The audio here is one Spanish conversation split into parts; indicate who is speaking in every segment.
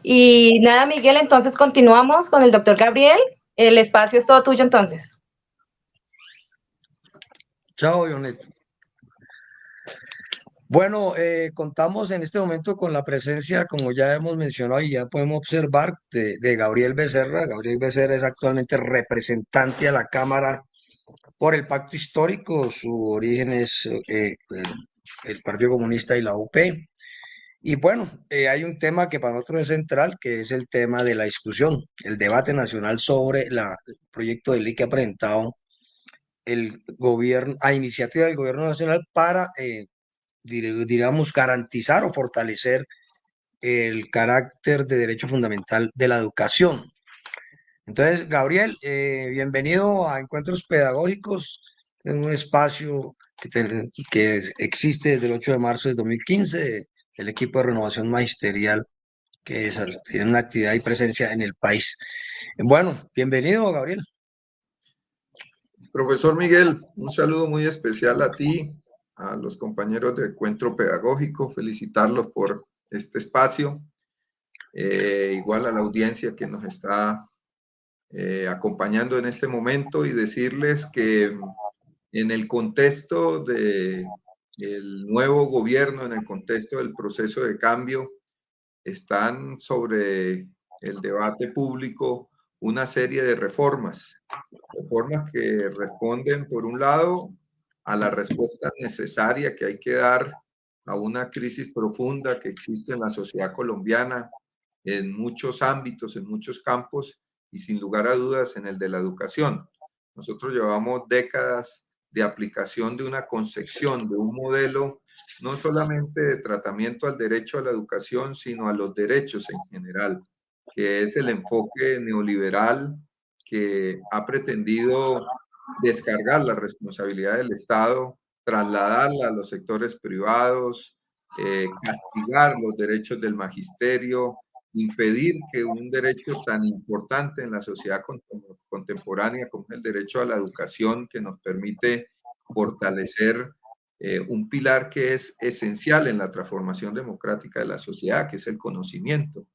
Speaker 1: Y nada, Miguel, entonces continuamos con el doctor Gabriel. El espacio es todo tuyo entonces.
Speaker 2: Chao, Ionet. Bueno, contamos en este momento con la presencia, como ya hemos mencionado y ya podemos observar, de Gabriel Becerra. Gabriel Becerra es actualmente representante a la Cámara por el Pacto Histórico. Su origen es el Partido Comunista y la UP. Y bueno, hay un tema que para nosotros es central, que es el tema de la discusión, el debate nacional sobre el proyecto de ley que ha presentado el gobierno, a iniciativa del gobierno nacional para digamos, garantizar o fortalecer el carácter de derecho fundamental de la educación. Entonces, Gabriel, bienvenido a Encuentros Pedagógicos, en un espacio que existe desde el 8 de marzo de 2015, el equipo de renovación magisterial, que tiene una actividad y presencia en el país. Bueno, bienvenido, Gabriel.
Speaker 3: Profesor Miguel, un saludo muy especial a ti, a los compañeros de Encuentro Pedagógico, felicitarlos por este espacio, igual a la audiencia que nos está acompañando en este momento y decirles que en el contexto del nuevo gobierno, en el contexto del proceso de cambio, están sobre el debate público una serie de reformas que responden, por un lado, a la respuesta necesaria que hay que dar a una crisis profunda que existe en la sociedad colombiana en muchos ámbitos, en muchos campos y sin lugar a dudas en el de la educación. Nosotros llevamos décadas de aplicación de una concepción, de un modelo, no solamente de tratamiento al derecho a la educación, sino a los derechos en general, que es el enfoque neoliberal que ha pretendido descargar la responsabilidad del Estado, trasladarla a los sectores privados, castigar los derechos del magisterio, impedir que un derecho tan importante en la sociedad contemporánea como es el derecho a la educación, que nos permite fortalecer un pilar que es esencial en la transformación democrática de la sociedad, que es el conocimiento.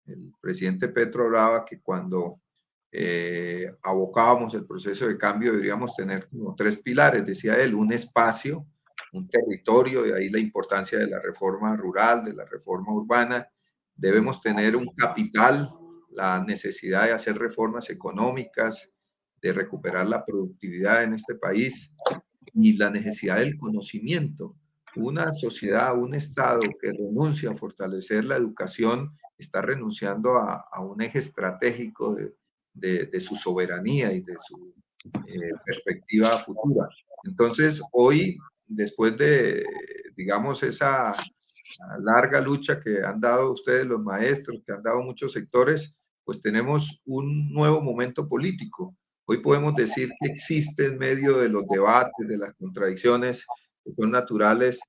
Speaker 3: El presidente Petro hablaba que cuando abocábamos el proceso de cambio deberíamos tener como tres pilares, decía él: un espacio, un territorio, de ahí la importancia de la reforma rural, de la reforma urbana. Debemos tener un capital, la necesidad de hacer reformas económicas, de recuperar la productividad en este país, y la necesidad del conocimiento. Una sociedad, un Estado que renuncia a fortalecer la educación está renunciando a un eje estratégico de su soberanía y de su perspectiva futura. Entonces, hoy, después de, digamos, esa larga lucha que han dado ustedes los maestros, que han dado muchos sectores, pues tenemos un nuevo momento político. Hoy podemos decir que existe en medio de los debates, de las contradicciones que son naturales,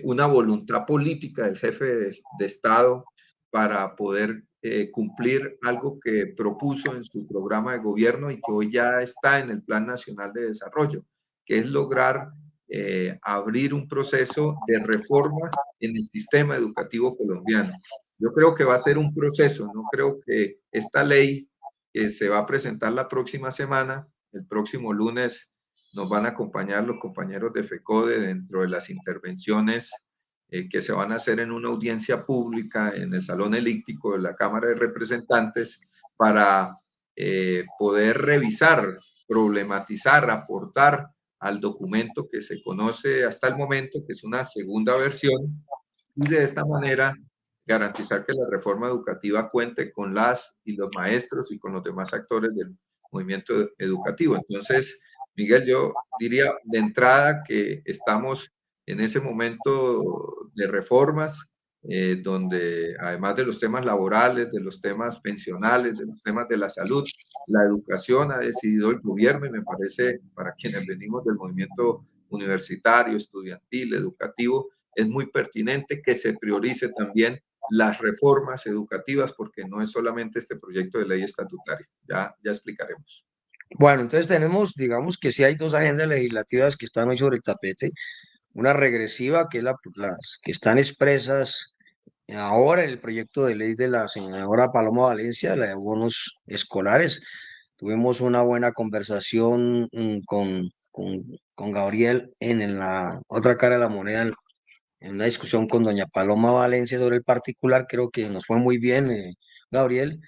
Speaker 3: una voluntad política del jefe de Estado para poder cumplir algo que propuso en su programa de gobierno y que hoy ya está en el Plan Nacional de Desarrollo, que es lograr abrir un proceso de reforma en el sistema educativo colombiano. Yo creo que va a ser un proceso, no creo que esta ley que se va a presentar la próxima semana, el próximo lunes, nos van a acompañar los compañeros de FECODE dentro de las intervenciones que se van a hacer en una audiencia pública en el Salón Elíptico de la Cámara de Representantes para poder revisar, problematizar, aportar al documento que se conoce hasta el momento, que es una segunda versión, y de esta manera garantizar que la reforma educativa cuente con las y los maestros y con los demás actores del movimiento educativo. Entonces, Miguel, yo diría de entrada que estamos en ese momento de reformas, donde además de los temas laborales, de los temas pensionales, de los temas de la salud, la educación ha decidido el gobierno, y me parece, para quienes venimos del movimiento universitario, estudiantil, educativo, es muy pertinente que se priorice también las reformas educativas, porque no es solamente este proyecto de ley estatutaria. Ya explicaremos.
Speaker 2: Bueno, entonces tenemos, digamos que sí hay dos agendas legislativas que están hoy sobre el tapete. Una regresiva, que es las que están expresas ahora el proyecto de ley de la senadora Paloma Valencia, la de bonos escolares. Tuvimos una buena conversación con Gabriel en la otra cara de la moneda, en una discusión con doña Paloma Valencia sobre el particular. Creo que nos fue muy bien, Gabriel.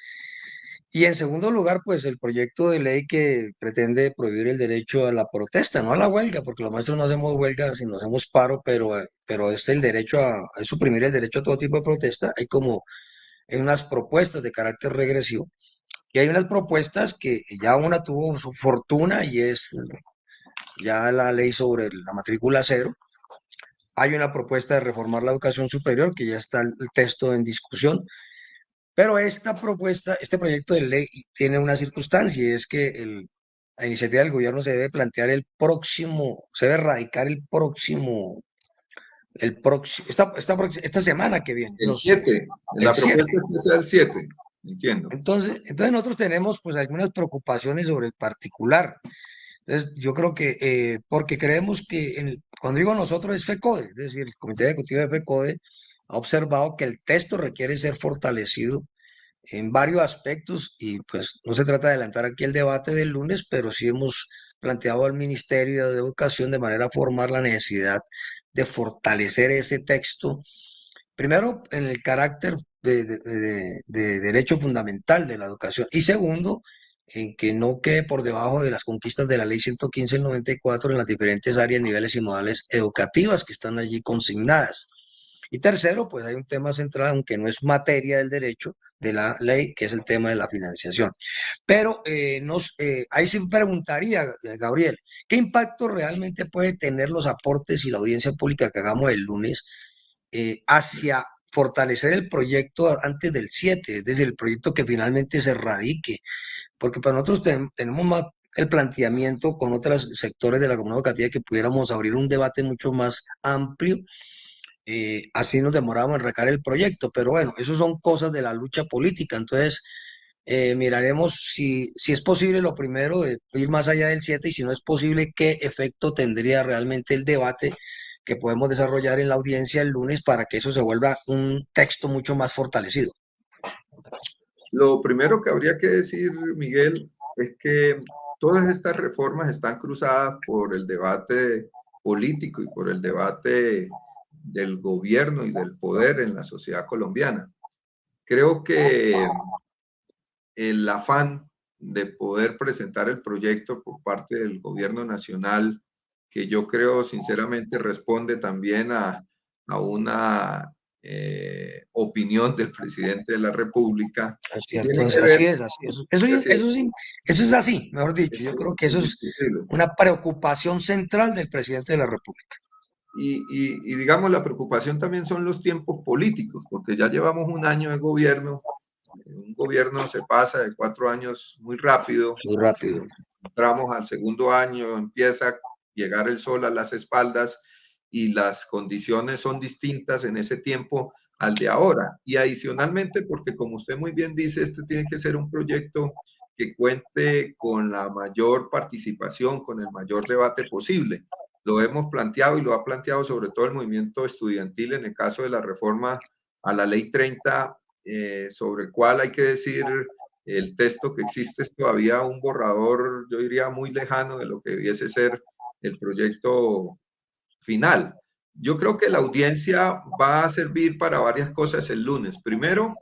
Speaker 2: Y en segundo lugar, pues el proyecto de ley que pretende prohibir el derecho a la protesta, no a la huelga, porque los maestros no hacemos huelga, sino hacemos paro, pero el derecho a suprimir el derecho a todo tipo de protesta. Hay unas propuestas de carácter regresivo y hay unas propuestas que ya una tuvo su fortuna y es ya la ley sobre la matrícula cero. Hay una propuesta de reformar la educación superior que ya está el texto en discusión. Pero esta propuesta, este proyecto de ley tiene una circunstancia y es que la iniciativa del gobierno se debe plantear se debe erradicar esta semana que viene,
Speaker 3: El 7,
Speaker 2: el
Speaker 3: la
Speaker 2: 7.
Speaker 3: propuesta es que sea el 7, entiendo.
Speaker 2: Entonces nosotros tenemos pues algunas preocupaciones sobre el particular. Entonces yo creo que, porque creemos que, cuando digo nosotros es FECODE, es decir, el Comité Ejecutivo de FECODE ha observado que el texto requiere ser fortalecido en varios aspectos y pues no se trata de adelantar aquí el debate del lunes, pero sí hemos planteado al Ministerio de Educación de manera formal la necesidad de fortalecer ese texto, primero en el carácter de derecho fundamental de la educación y segundo, en que no quede por debajo de las conquistas de la Ley 115 del 94 en las diferentes áreas, niveles y modales educativas que están allí consignadas. Y tercero, pues hay un tema central, aunque no es materia del derecho de la ley, que es el tema de la financiación. Pero ahí sí preguntaría, Gabriel, ¿qué impacto realmente puede tener los aportes y la audiencia pública que hagamos el lunes hacia fortalecer el proyecto antes del 7, es decir, el proyecto que finalmente se radique? Porque para nosotros tenemos más el planteamiento con otros sectores de la comunidad educativa que pudiéramos abrir un debate mucho más amplio, así nos demoramos en recar el proyecto, pero bueno, eso son cosas de la lucha política. Entonces miraremos si es posible lo primero, ir más allá del 7 y si no es posible, qué efecto tendría realmente el debate que podemos desarrollar en la audiencia el lunes para que eso se vuelva un texto mucho más fortalecido.
Speaker 3: Lo primero que habría que decir, Miguel, es que todas estas reformas están cruzadas por el debate político y por el debate del gobierno y del poder en la sociedad colombiana. Creo que el afán de poder presentar el proyecto por parte del gobierno nacional, que yo creo sinceramente responde también a una opinión del presidente de la República,
Speaker 2: Es cierto,
Speaker 3: tiene que ver,
Speaker 2: así es, así es. Eso es así, mejor dicho. Yo creo que eso es
Speaker 3: indiscutible.
Speaker 2: una preocupación central del presidente de la República.
Speaker 3: Y digamos, la preocupación también son los tiempos políticos, porque ya llevamos un año de gobierno. Un gobierno se pasa de 4 años muy rápido.
Speaker 2: Muy rápido.
Speaker 3: Entramos al segundo año, empieza a llegar el sol a las espaldas y las condiciones son distintas en ese tiempo al de ahora. Y adicionalmente, porque como usted muy bien dice, este tiene que ser un proyecto que cuente con la mayor participación, con el mayor debate posible. Lo hemos planteado y lo ha planteado sobre todo el movimiento estudiantil en el caso de la reforma a la Ley 30, sobre el cual hay que decir, el texto que existe es todavía un borrador, yo diría, muy lejano de lo que debiese ser el proyecto final. Yo creo que la audiencia va a servir para varias cosas el lunes. Primero,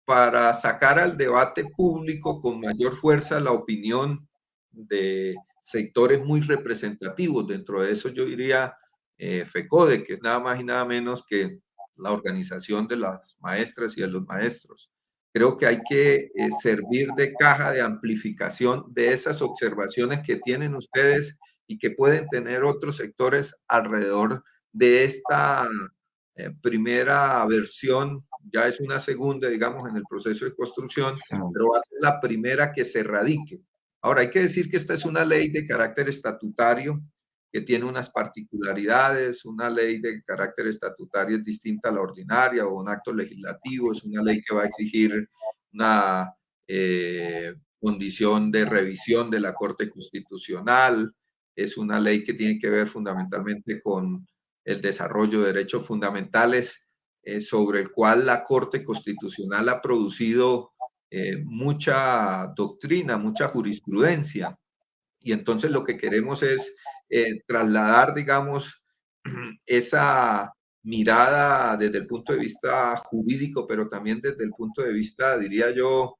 Speaker 3: para sacar al debate público con mayor fuerza la opinión de sectores muy representativos. Dentro de eso yo diría FECODE, que es nada más y nada menos que la organización de las maestras y de los maestros. Creo que hay que servir de caja de amplificación de esas observaciones que tienen ustedes y que pueden tener otros sectores alrededor de esta primera versión. Ya es una segunda, digamos, en el proceso de construcción, pero va a ser la primera que se radique. Ahora, hay que decir que esta es una ley de carácter estatutario que tiene unas particularidades. Una ley de carácter estatutario es distinta a la ordinaria o un acto legislativo. Es una ley que va a exigir una condición de revisión de la Corte Constitucional. Es una ley que tiene que ver fundamentalmente con el desarrollo de derechos fundamentales sobre el cual la Corte Constitucional ha producido mucha doctrina, mucha jurisprudencia. Y entonces lo que queremos es trasladar, digamos, esa mirada desde el punto de vista jurídico, pero también desde el punto de vista, diría yo,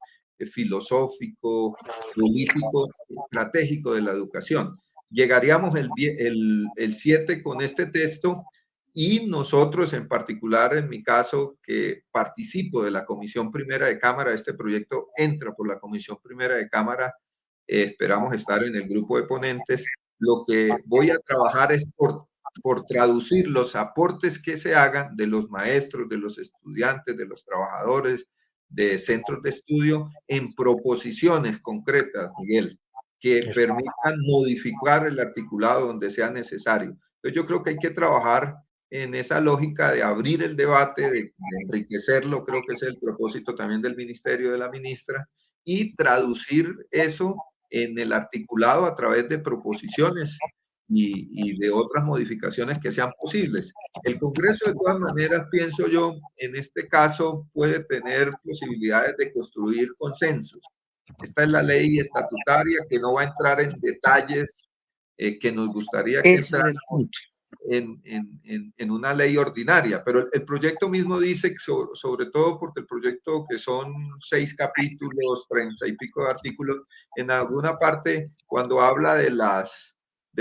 Speaker 3: filosófico, político, estratégico de la educación. Llegaríamos el 7 con este texto y nosotros, en particular, en mi caso, que participo de la Comisión Primera de Cámara, este proyecto entra por la Comisión Primera de Cámara, esperamos estar en el grupo de ponentes. Lo que voy a trabajar es por traducir los aportes que se hagan de los maestros, de los estudiantes, de los trabajadores, de centros de estudio, en proposiciones concretas, Miguel, que permitan modificar el articulado donde sea necesario. Entonces yo creo que hay que trabajar en esa lógica de abrir el debate, de enriquecerlo, creo que es el propósito también del ministerio, de la ministra, y traducir eso en el articulado a través de proposiciones y de otras modificaciones que sean posibles. El Congreso, de todas maneras, pienso yo, en este caso puede tener posibilidades de construir consensos. Esta es la ley estatutaria que no va a entrar en detalles que nos gustaría que entrara en una ley ordinaria, pero el proyecto mismo dice, sobre todo porque el proyecto, que son 6 capítulos, 30 y pico de artículos, en alguna parte, cuando habla de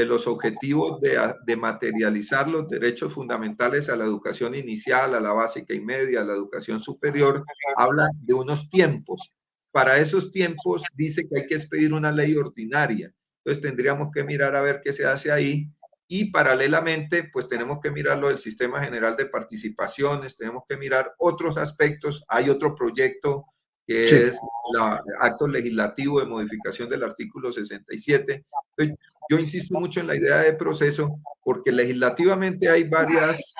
Speaker 3: los objetivos de materializar los derechos fundamentales a la educación inicial, a la básica y media, a la educación superior, habla de unos tiempos. Para esos tiempos dice que hay que expedir una ley ordinaria. Entonces tendríamos que mirar a ver qué se hace ahí. Y paralelamente, pues tenemos que mirar lo del Sistema General de Participaciones, tenemos que mirar otros aspectos. Hay otro proyecto que es el acto legislativo de modificación del artículo 67. Entonces, yo insisto mucho en la idea de proceso porque legislativamente hay varias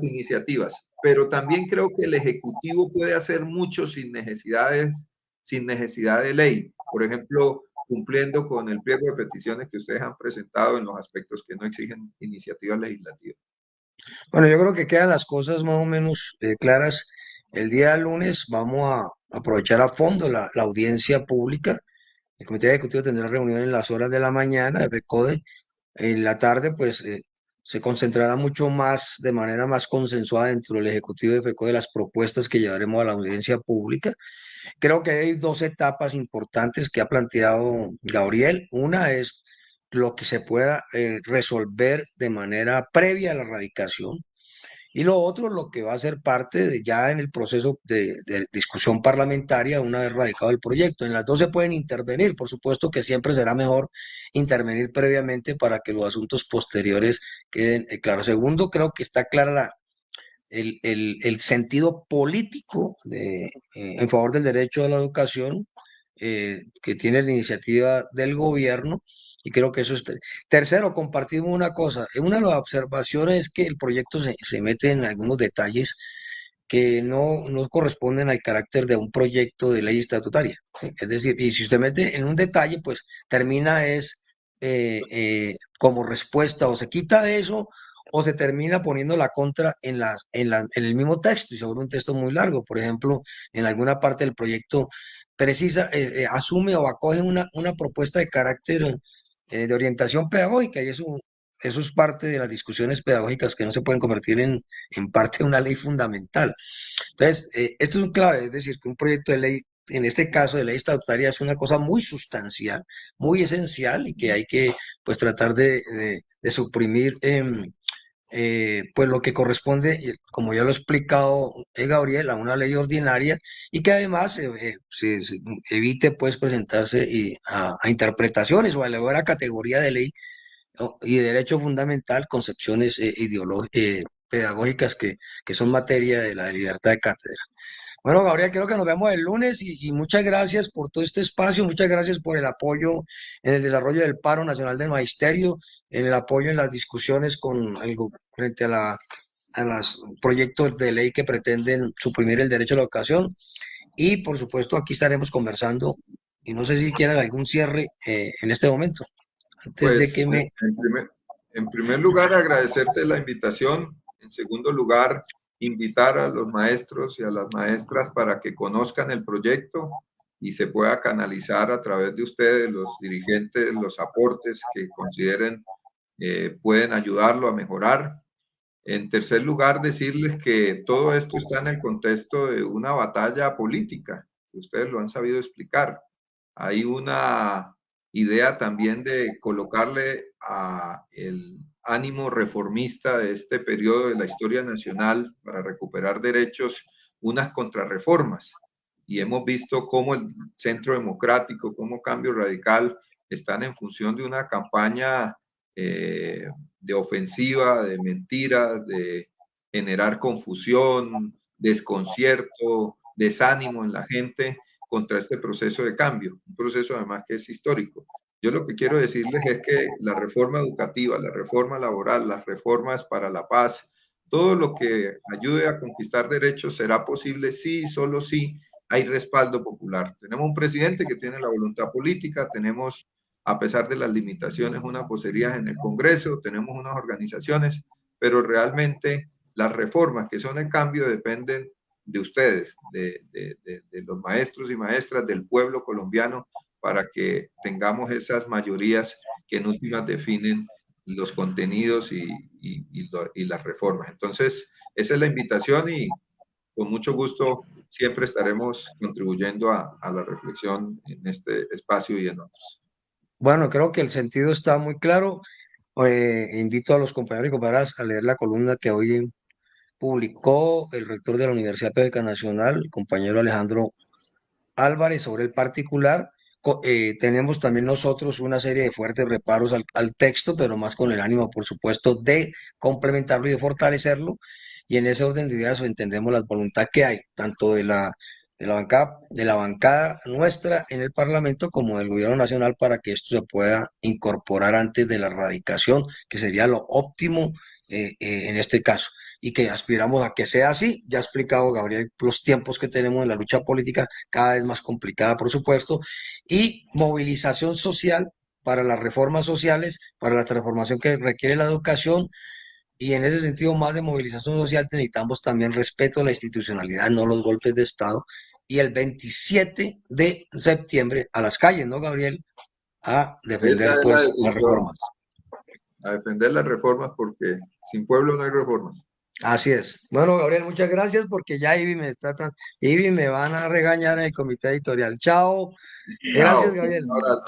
Speaker 3: iniciativas, pero también creo que el Ejecutivo puede hacer mucho sin necesidad de ley. Por ejemplo, cumpliendo con el pliego de peticiones que ustedes han presentado en los aspectos que no exigen iniciativas legislativas.
Speaker 2: Bueno, yo creo que quedan las cosas más o menos claras. El día lunes vamos a aprovechar a fondo la audiencia pública. El Comité Ejecutivo tendrá reunión en las horas de la mañana de FECODE. En la tarde, pues, se concentrará mucho más, de manera más consensuada dentro del Ejecutivo de FECODE, las propuestas que llevaremos a la audiencia pública. Creo que hay 2 etapas importantes que ha planteado Gabriel. Una es lo que se pueda resolver de manera previa a la radicación. Y lo otro, lo que va a ser parte de ya en el proceso de discusión parlamentaria una vez radicado el proyecto. En las 2 se pueden intervenir, por supuesto que siempre será mejor intervenir previamente para que los asuntos posteriores queden claros. Segundo, creo que está clara el sentido político en favor del derecho a la educación que tiene la iniciativa del gobierno, y creo que eso es. Tercero, compartimos una cosa. Una de las observaciones es que el proyecto se mete en algunos detalles que no corresponden al carácter de un proyecto de ley estatutaria. ¿Sí? Es decir, y si usted mete en un detalle, pues termina como respuesta, o se quita de eso o se termina poniendo la contra en el mismo texto, y sobre un texto muy largo. Por ejemplo, en alguna parte del proyecto asume o acoge una propuesta de carácter de orientación pedagógica, y eso es parte de las discusiones pedagógicas que no se pueden convertir en parte de una ley fundamental. Entonces, esto es un clave, es decir, que un proyecto de ley, en este caso de ley estatutaria, es una cosa muy sustancial, muy esencial, y que hay que, pues, tratar de suprimir pues lo que corresponde, como ya lo ha explicado Gabriel, a una ley ordinaria, y que además se evite, pues, presentarse a interpretaciones o a elevar a categoría de ley y de derecho fundamental concepciones pedagógicas que son materia de la libertad de cátedra. Bueno, Gabriel, creo que nos vemos el lunes, y muchas gracias por todo este espacio, muchas gracias por el apoyo en el desarrollo del paro nacional del magisterio, en el apoyo en las discusiones frente a los proyectos de ley que pretenden suprimir el derecho a la educación, y por supuesto aquí estaremos conversando, y no sé si quieran algún cierre en este momento, antes de que
Speaker 3: Pues en primer lugar agradecerte la invitación, en segundo lugar invitar a los maestros y a las maestras para que conozcan el proyecto y se pueda canalizar a través de ustedes, los dirigentes, los aportes que consideren pueden ayudarlo a mejorar. En tercer lugar, decirles que todo esto está en el contexto de una batalla política, que ustedes lo han sabido explicar. Hay una idea también de colocarle a el ánimo reformista de este periodo de la historia nacional para recuperar derechos unas contrarreformas. Y hemos visto cómo el Centro Democrático, cómo Cambio Radical están en función de una campaña de ofensiva, de mentiras, de generar confusión, desconcierto, desánimo en la gente contra este proceso de cambio, un proceso además que es histórico. Yo lo que quiero decirles es que la reforma educativa, la reforma laboral, las reformas para la paz, todo lo que ayude a conquistar derechos será posible si, solo si hay respaldo popular. Tenemos un presidente que tiene la voluntad política, tenemos, a pesar de las limitaciones, unas vocerías en el Congreso, tenemos unas organizaciones, pero realmente las reformas que son el cambio dependen de ustedes, de los maestros y maestras, del pueblo colombiano, para que tengamos esas mayorías que en últimas definen los contenidos y las reformas. Entonces, esa es la invitación y con mucho gusto siempre estaremos contribuyendo a la reflexión en este espacio y en otros.
Speaker 2: Bueno, creo que el sentido está muy claro. Invito a los compañeros y compañeras a leer la columna que hoy publicó el rector de la Universidad Pública Nacional, el compañero Alejandro Álvarez, sobre el particular. Tenemos también nosotros una serie de fuertes reparos al texto, pero más con el ánimo, por supuesto, de complementarlo y de fortalecerlo. Y en ese orden de ideas entendemos la voluntad que hay, tanto de la bancada nuestra en el Parlamento como del Gobierno Nacional, para que esto se pueda incorporar antes de la radicación, que sería lo óptimo en este caso, y que aspiramos a que sea así. Ya ha explicado Gabriel los tiempos que tenemos en la lucha política, cada vez más complicada, por supuesto, y movilización social para las reformas sociales, para la transformación que requiere la educación. Y en ese sentido, más de movilización social, necesitamos también respeto a la institucionalidad, no los golpes de Estado. Y el 27 de septiembre a las calles, ¿no, Gabriel? A
Speaker 3: Esa
Speaker 2: defender,
Speaker 3: es la
Speaker 2: pues, las
Speaker 3: decisión,
Speaker 2: reformas.
Speaker 3: a defender las reformas, porque sin pueblo no hay reformas.
Speaker 2: Así es. Bueno, Gabriel, muchas gracias, porque ya Ivy me van a regañar en el comité editorial. Chao. Gracias,
Speaker 3: Chao,
Speaker 2: Gabriel.
Speaker 3: un abrazo.